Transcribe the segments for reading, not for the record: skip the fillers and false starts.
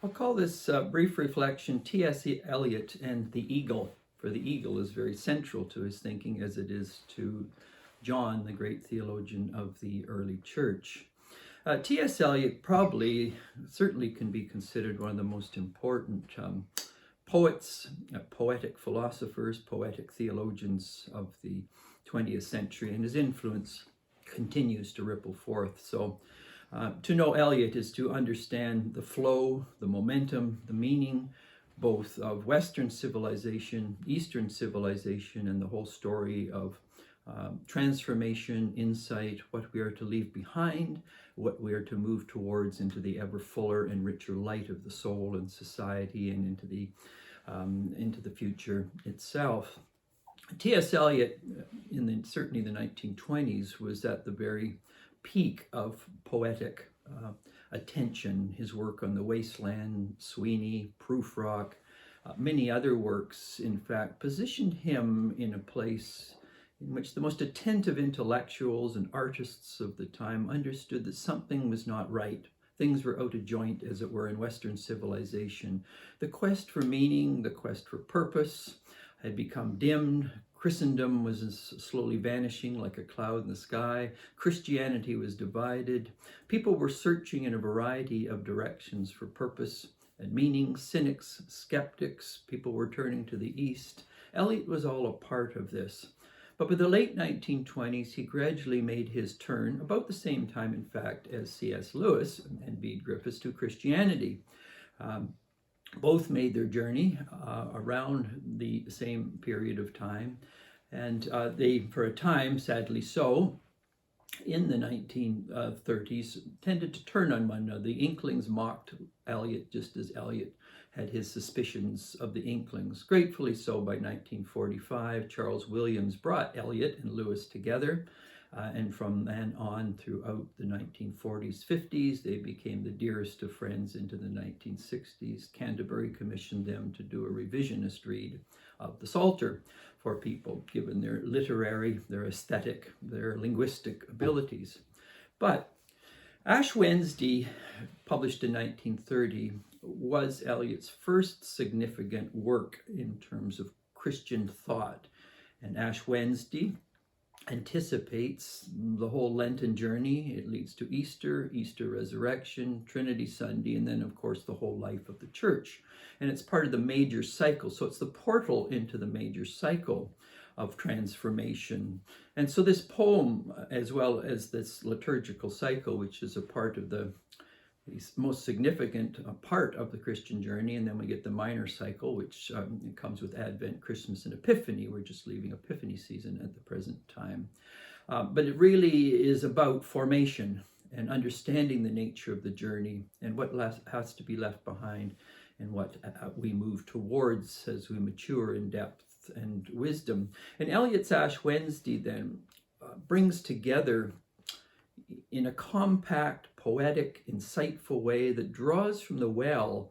I'll call this brief reflection T.S. Eliot and the eagle, for the eagle is very central to his thinking as it is to John, the great theologian of the early church. T.S. Eliot certainly can be considered one of the most important poets, poetic philosophers, poetic theologians of the 20th century, and his influence continues to ripple forth. So to know Eliot is to understand the flow, the momentum, the meaning, both of Western civilization, Eastern civilization, and the whole story of transformation, insight, what we are to leave behind, what we are to move towards into the ever fuller and richer light of the soul and society, and into the future itself. T.S. Eliot, certainly the 1920s, was at the very peak of poetic attention. His work on The Wasteland, Sweeney, Prufrock, many other works, in fact, positioned him in a place in which the most attentive intellectuals and artists of the time understood that something was not right. Things were out of joint, as it were, in Western civilization. The quest for meaning, the quest for purpose had become dimmed. Christendom was slowly vanishing like a cloud in the sky. Christianity was divided. People were searching in a variety of directions for purpose and meaning. Cynics, skeptics, people were turning to the East. Eliot was all a part of this. But by the late 1920s, he gradually made his turn, about the same time, in fact, as C.S. Lewis and Bede Griffiths, to Christianity. Both made their journey around the same period of time, and they, for a time, sadly so, in the 1930s, tended to turn on one another. The Inklings mocked Eliot just as Eliot had his suspicions of the Inklings. Gratefully so, by 1945, Charles Williams brought Eliot and Lewis together, and from then on throughout the 1940s, 50s, they became the dearest of friends into the 1960s. Canterbury commissioned them to do a revisionist read of the Psalter for people, given their literary, their aesthetic, their linguistic abilities. But Ash Wednesday, published in 1930, was Eliot's first significant work in terms of Christian thought. And Ash Wednesday anticipates the whole Lenten journey. It leads to Easter, Easter resurrection, Trinity Sunday, and then, of course, the whole life of the church. And it's part of the major cycle. So it's the portal into the major cycle of transformation. And so this poem, as well as this liturgical cycle, which is a part of the most significant part of the Christian journey, and then we get the minor cycle, which comes with Advent, Christmas, and Epiphany. We're just leaving Epiphany season at the present time. But it really is about formation and understanding the nature of the journey and what has to be left behind and what we move towards as we mature in depth and wisdom. And Eliot's Ash Wednesday then brings together in a compact, poetic, insightful way that draws from the well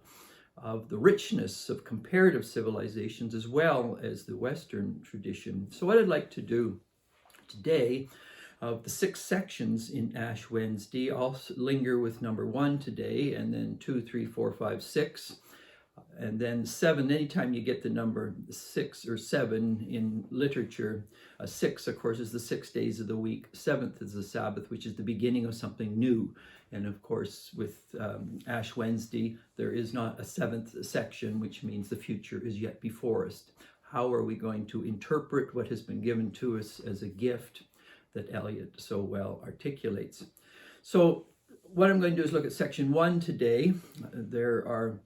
of the richness of comparative civilizations as well as the Western tradition. So what I'd like to do today, of the 6 sections in Ash Wednesday, I'll linger with number 1 today, and then 2, 3, 4, 5, 6, and then 7. Anytime you get the number 6 or 7 in literature, 6, of course, is the 6 days of the week. 7th is the Sabbath, which is the beginning of something new. And of course, with Ash Wednesday, there is not a 7th section, which means the future is yet before us. How are we going to interpret what has been given to us as a gift that Eliot so well articulates? So what I'm going to do is look at section 1 today. There are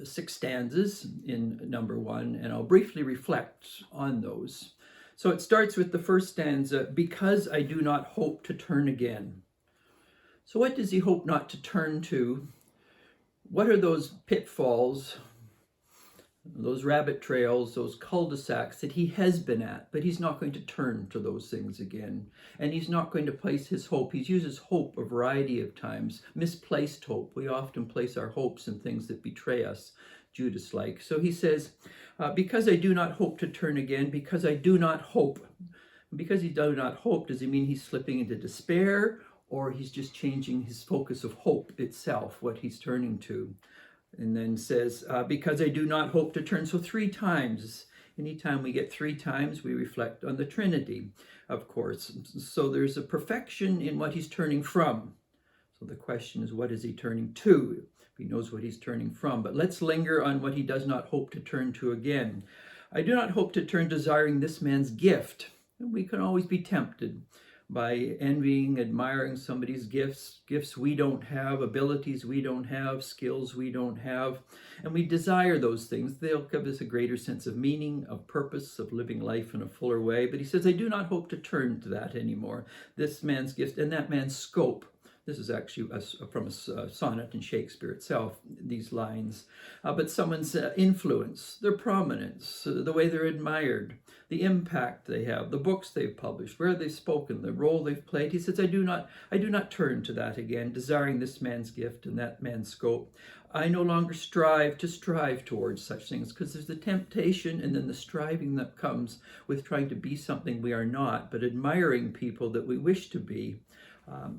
6 stanzas in number 1, and I'll briefly reflect on those. So it starts with the first stanza, because I do not hope to turn again. So what does he hope not to turn to? What are those pitfalls, those rabbit trails, those cul-de-sacs that he has been at, but he's not going to turn to those things again. And he's not going to place his hope. He uses hope a variety of times, misplaced hope. We often place our hopes in things that betray us, Judas-like. So he says, because I do not hope to turn again, because I do not hope. Because he does not hope, does he mean he's slipping into despair, or he's just changing his focus of hope itself, what he's turning to? And then says, because I do not hope to turn. So 3 times. Anytime we get 3 times, we reflect on the Trinity, of course. So there's a perfection in what he's turning from. So the question is, what is he turning to? He knows what he's turning from. But let's linger on what he does not hope to turn to again. I do not hope to turn desiring this man's gift. And we can always be tempted by envying, admiring somebody's gifts we don't have, abilities we don't have, skills we don't have, and we desire those things. They'll give us a greater sense of meaning, of purpose, of living life in a fuller way. But he says, I do not hope to turn to that anymore. This man's gift and that man's scope. This is actually from a sonnet in Shakespeare itself, these lines. But someone's influence, their prominence, the way they're admired, the impact they have, the books they've published, where they've spoken, the role they've played. He says, I do not turn to that again, desiring this man's gift and that man's scope. I no longer strive towards such things, because there's the temptation and then the striving that comes with trying to be something we are not, but admiring people that we wish to be.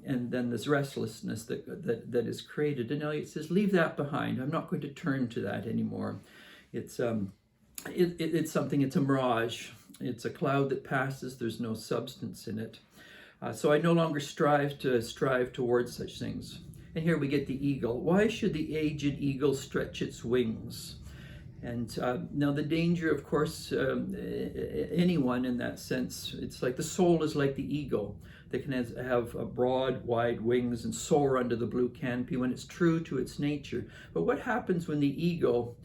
And then this restlessness that is created. And Eliot says, leave that behind. I'm not going to turn to that anymore. It's something, it's a mirage. It's a cloud that passes. There's no substance in it. So I no longer strive towards such things. And here we get the eagle. Why should the aged eagle stretch its wings? And now the danger, of course, anyone in that sense, it's like the soul is like the eagle. They can have broad, wide wings and soar under the blue canopy when it's true to its nature. But what happens when the eagle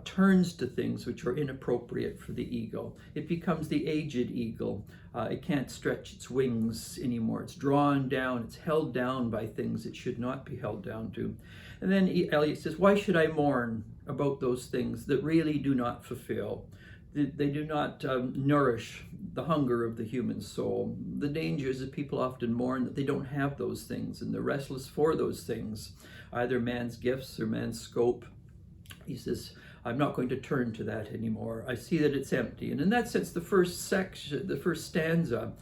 turns to things which are inappropriate for the eagle? It becomes the aged eagle. It can't stretch its wings anymore. It's drawn down. It's held down by things it should not be held down to. And then Eliot says, why should I mourn about those things that really do not fulfill? They do not nourish the hunger of the human soul. The danger is that people often mourn that they don't have those things, and they're restless for those things, either man's gifts or man's scope. He says, I'm not going to turn to that anymore. I see that it's empty. And in that sense, the first stanza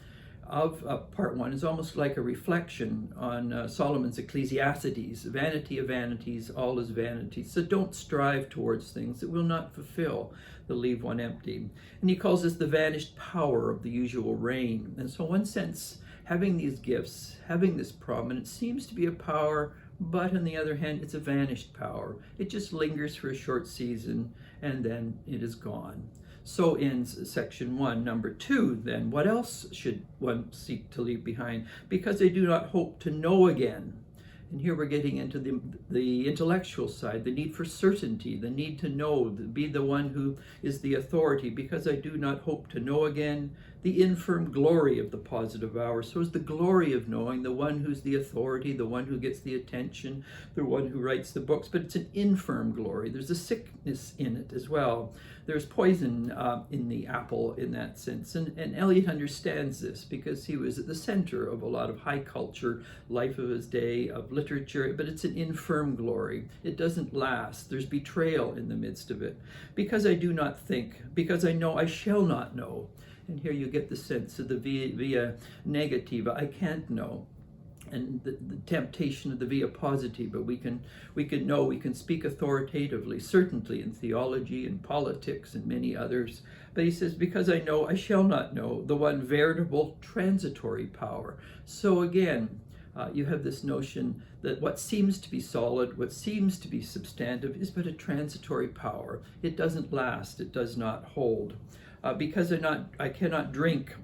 of part 1 is almost like a reflection on Solomon's Ecclesiastes. Vanity of vanities, all is vanity. So don't strive towards things that will not fulfill, they'll leave one empty. And he calls this the vanished power of the usual reign. And so in one sense, having these gifts, having this prominence seems to be a power, but on the other hand, it's a vanished power. It just lingers for a short season and then it is gone. So ends section 1. Number 2, then, what else should one seek to leave behind? Because they do not hope to know again. And here we're getting into the intellectual side, the need for certainty, the need to know, to be the one who is the authority. Because I do not hope to know again, the infirm glory of the positive hour. So is the glory of knowing, the one who's the authority, the one who gets the attention, the one who writes the books. But it's an infirm glory. There's a sickness in it as well. There's poison in the apple in that sense. And Eliot understands this because he was at the center of a lot of high culture, life of his day, of literature, but it's an infirm glory. It doesn't last. There's betrayal in the midst of it. Because I do not think, because I know I shall not know. And here you get the sense of the via negativa, I can't know. And the temptation of the via positiva, we can know, we can speak authoritatively, certainly in theology and politics and many others. But he says, because I know I shall not know, the one veritable transitory power. So again, you have this notion that what seems to be solid, what seems to be substantive, is but a transitory power. It doesn't last, it does not hold. Because I cannot drink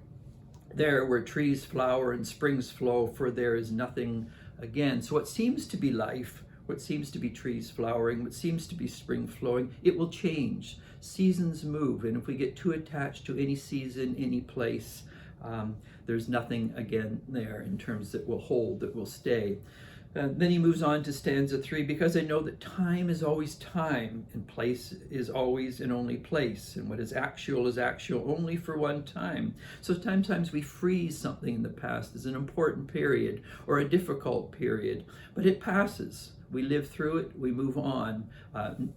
there where trees flower and springs flow, for there is nothing again. So what seems to be life, what seems to be trees flowering, what seems to be spring flowing, it will change. Seasons move, and if we get too attached to any season, any place, there's nothing again there in terms that will hold, that will stay. Then he moves on to stanza 3, because I know that time is always time, and place is always and only place, and what is actual only for one time. So sometimes we freeze something in the past as an important period or a difficult period, but it passes. We live through it, we move on.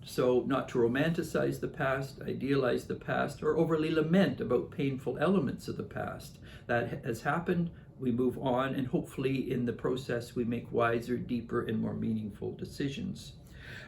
So not to romanticize the past, idealize the past, or overly lament about painful elements of the past. That has happened. We move on, and hopefully in the process we make wiser, deeper, and more meaningful decisions.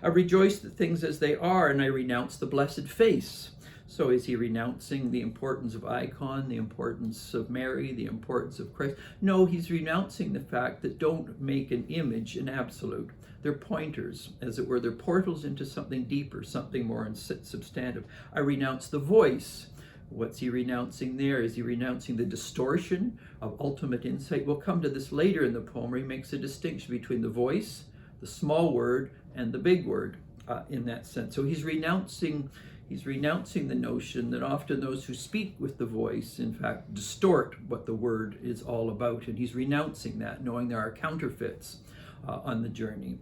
I rejoice at things as they are, and I renounce the blessed face. So is he renouncing the importance of icon, the importance of Mary, the importance of Christ? No, he's renouncing the fact that don't make an image an absolute. They're pointers, as it were. They're portals into something deeper, something more substantive. I renounce the voice. What's he renouncing there? Is he renouncing the distortion of ultimate insight? We'll come to this later in the poem, where he makes a distinction between the voice, the small word, and the big word in that sense. So he's renouncing the notion that often those who speak with the voice, in fact, distort what the word is all about. And he's renouncing that, knowing there are counterfeits on the journey.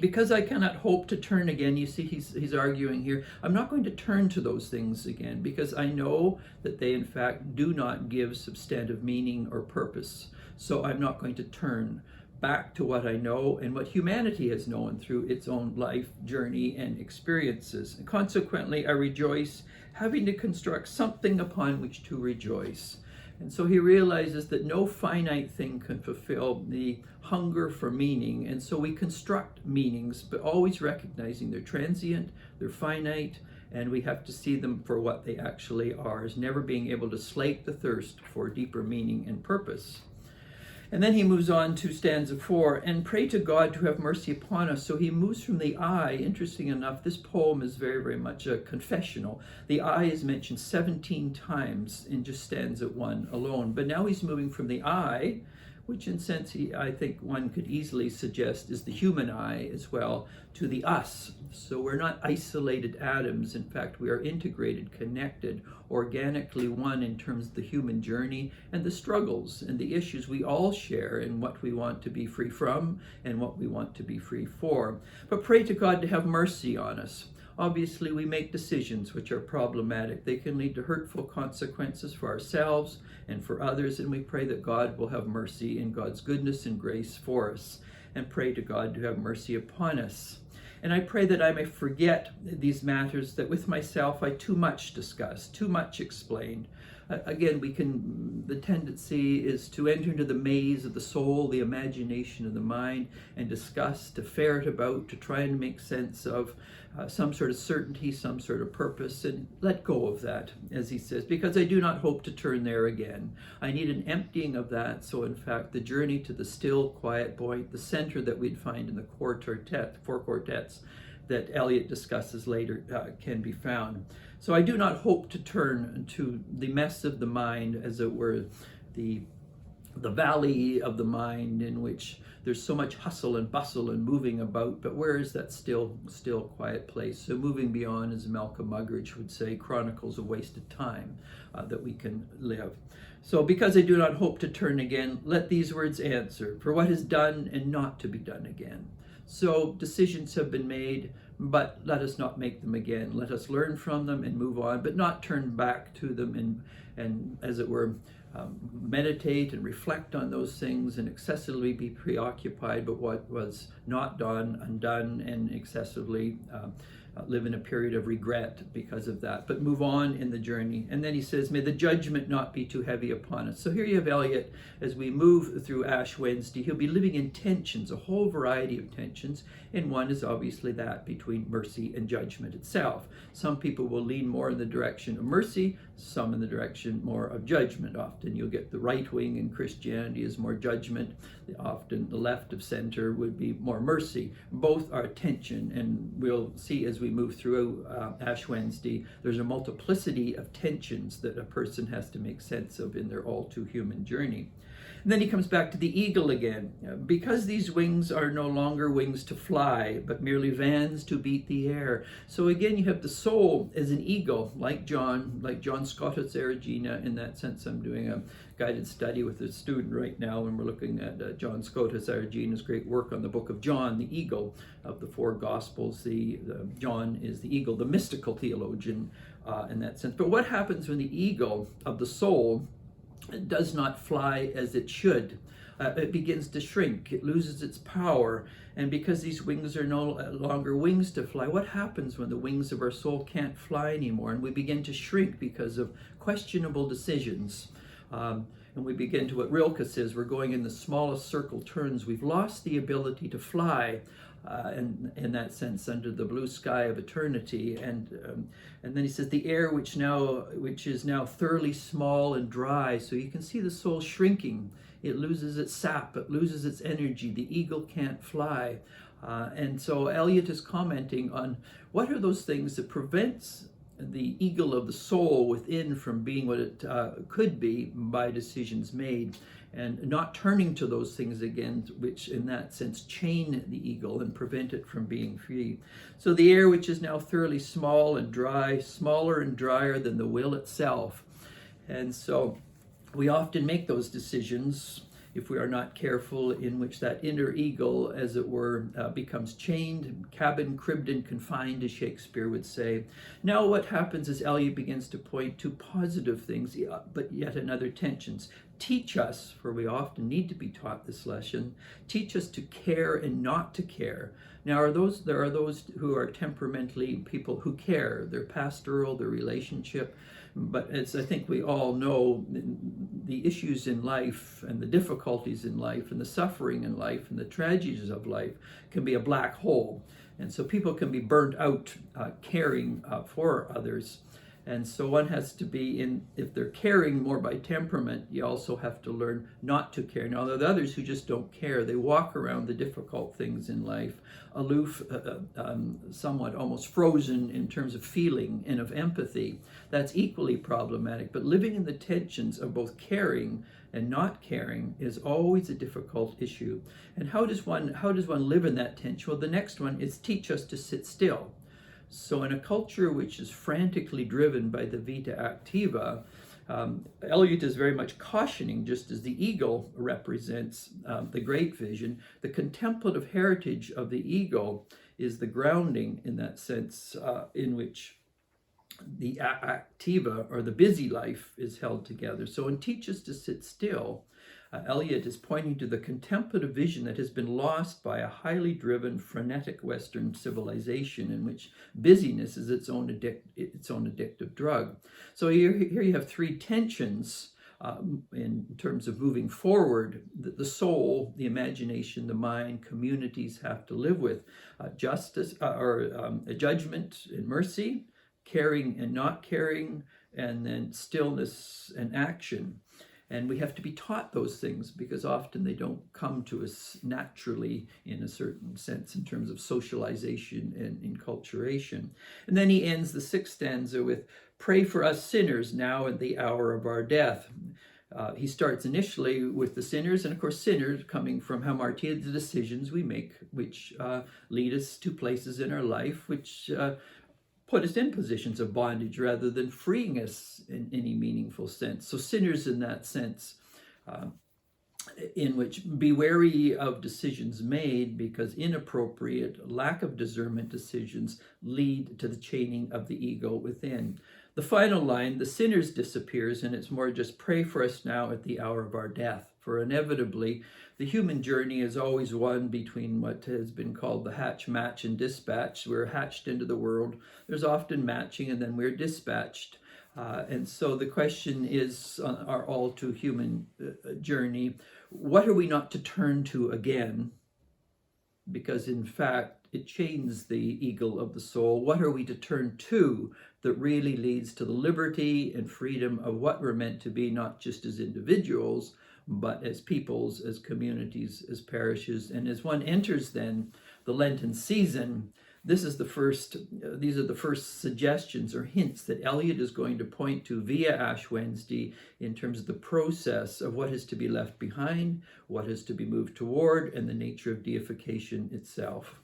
Because I cannot hope to turn again, you see, he's arguing here, I'm not going to turn to those things again, because I know that they, in fact, do not give substantive meaning or purpose. So I'm not going to turn back to what I know and what humanity has known through its own life journey and experiences. And consequently, I rejoice, having to construct something upon which to rejoice. And so he realizes that no finite thing can fulfill the hunger for meaning. And so we construct meanings, but always recognizing they're transient, they're finite, and we have to see them for what they actually are, as never being able to slake the thirst for deeper meaning and purpose. And then he moves on to stanza 4, and pray to God to have mercy upon us. So he moves from the I. Interesting enough, this poem is very, very much a confessional. The I is mentioned 17 times in just stanza 1 alone. But now he's moving from the I, which in sense I think one could easily suggest is the human I as well, to the us. So we're not isolated atoms. In fact, we are integrated, connected, organically one in terms of the human journey and the struggles and the issues we all share and what we want to be free from and what we want to be free for. But pray to God to have mercy on us. Obviously, we make decisions which are problematic. They can lead to hurtful consequences for ourselves and for others, and we pray that God will have mercy in God's goodness and grace for us, and pray to God to have mercy upon us. And I pray that I may forget these matters that with myself I too much discuss, too much explained. Again, the tendency is to enter into the maze of the soul, the imagination of the mind, and discuss, to ferret about, to try and make sense of some sort of certainty, some sort of purpose, and let go of that, as he says, because I do not hope to turn there again. I need an emptying of that, so in fact the journey to the still, quiet point, the center that we'd find in the four quartets that Eliot discusses later can be found. So I do not hope to turn to the mess of the mind, as it were, the valley of the mind in which there's so much hustle and bustle and moving about, but where is that still quiet place? So moving beyond, as Malcolm Muggeridge would say, chronicles of wasted time that we can live. So because I do not hope to turn again, let these words answer for what is done and not to be done again. So decisions have been made, but let us not make them again. Let us learn from them and move on, but not turn back to them and as it were, meditate and reflect on those things and excessively be preoccupied with what was not done, undone, and excessively live in a period of regret because of that, but move on in the journey. And then he says, may the judgment not be too heavy upon us. So here you have Eliot, as we move through Ash Wednesday, he'll be living in tensions, a whole variety of tensions, and one is obviously that between mercy and judgment itself. Some people will lean more in the direction of mercy, some in the direction more of judgment. Often you'll get the right wing in Christianity is more judgment, often the left of center would be more mercy. Both are tension, and we'll see as we move through Ash Wednesday, there's a multiplicity of tensions that a person has to make sense of in their all too human journey. And then he comes back to the eagle again. Because these wings are no longer wings to fly, but merely vans to beat the air. So again, you have the soul as an eagle, like John Scotus Erigena. In that sense, I'm doing a guided study with a student right now, and we're looking at John Scotus Erigena's great work on the book of John, the eagle of the four Gospels. John is the eagle, the mystical theologian in that sense. But what happens when the eagle of the soul does not fly as it should? It begins to shrink, it loses its power, and because these wings are no longer wings to fly, what happens when the wings of our soul can't fly anymore and we begin to shrink because of questionable decisions? And we begin to, what Rilke says, we're going in the smallest circle turns. We've lost the ability to fly. and in that sense, under the blue sky of eternity. And then he says, the air which is now thoroughly small and dry. So you can see the soul shrinking. It loses its sap, it loses its energy. The eagle can't fly. And so Eliot is commenting on what are those things that prevents the eagle of the soul within from being what it could be by decisions made, and not turning to those things again, which in that sense chain the eagle and prevent it from being free. So the air which is now thoroughly small and dry, smaller and drier than the will itself. And so we often make those decisions, if we are not careful, in which that inner eagle, as it were, becomes chained, cabin, cribbed, and confined, as Shakespeare would say. Now what happens is Eliot begins to point to positive things, but yet another tensions. Teach us, for we often need to be taught this lesson, teach us to care and not to care. Now there are those who are temperamentally people who care. They're pastoral, their relationship. But as I think we all know, the issues in life and the difficulties in life and the suffering in life and the tragedies of life can be a black hole. And so people can be burnt out caring for others. And so one has to be if they're caring more by temperament, you also have to learn not to care. Now, there are others who just don't care. They walk around the difficult things in life, aloof, somewhat almost frozen in terms of feeling and of empathy. That's equally problematic. But living in the tensions of both caring and not caring is always a difficult issue. And how does one live in that tension? Well, the next one is teach us to sit still. So in a culture which is frantically driven by the vita activa, Eliot is very much cautioning, just as the eagle represents the great vision, the contemplative heritage of the eagle is the grounding, in that sense, in which the activa, or the busy life, is held together. So in Teach Us to Sit Still, Eliot is pointing to the contemplative vision that has been lost by a highly driven, frenetic Western civilization in which busyness is its own addictive drug. So here you have three tensions in terms of moving forward that the soul, the imagination, the mind, communities have to live with. Justice, or judgment and mercy, caring and not caring, and then stillness and action. And we have to be taught those things because often they don't come to us naturally in a certain sense in terms of socialization and enculturation. And then he ends the sixth stanza with, pray for us sinners now at the hour of our death. He starts initially with the sinners, and of course sinners coming from hamartia, the decisions we make, which lead us to places in our life which put us in positions of bondage rather than freeing us in any meaningful sense. So sinners in that sense, in which be wary of decisions made because inappropriate, lack of discernment decisions lead to the chaining of the ego within. The final line, the sinners disappears, and it's more just pray for us now at the hour of our death. For inevitably, the human journey is always one between what has been called the hatch, match, and dispatch. We're hatched into the world. There's often matching, and then we're dispatched. And so the question is, our all too human journey, what are we not to turn to again? Because in fact, it chains the eagle of the soul. What are we to turn to that really leads to the liberty and freedom of what we're meant to be, not just as individuals, but as peoples, as communities, as parishes. And as one enters then the Lenten season, these are the first suggestions or hints that Eliot is going to point to via Ash Wednesday in terms of the process of what is to be left behind, what is to be moved toward, and the nature of deification itself.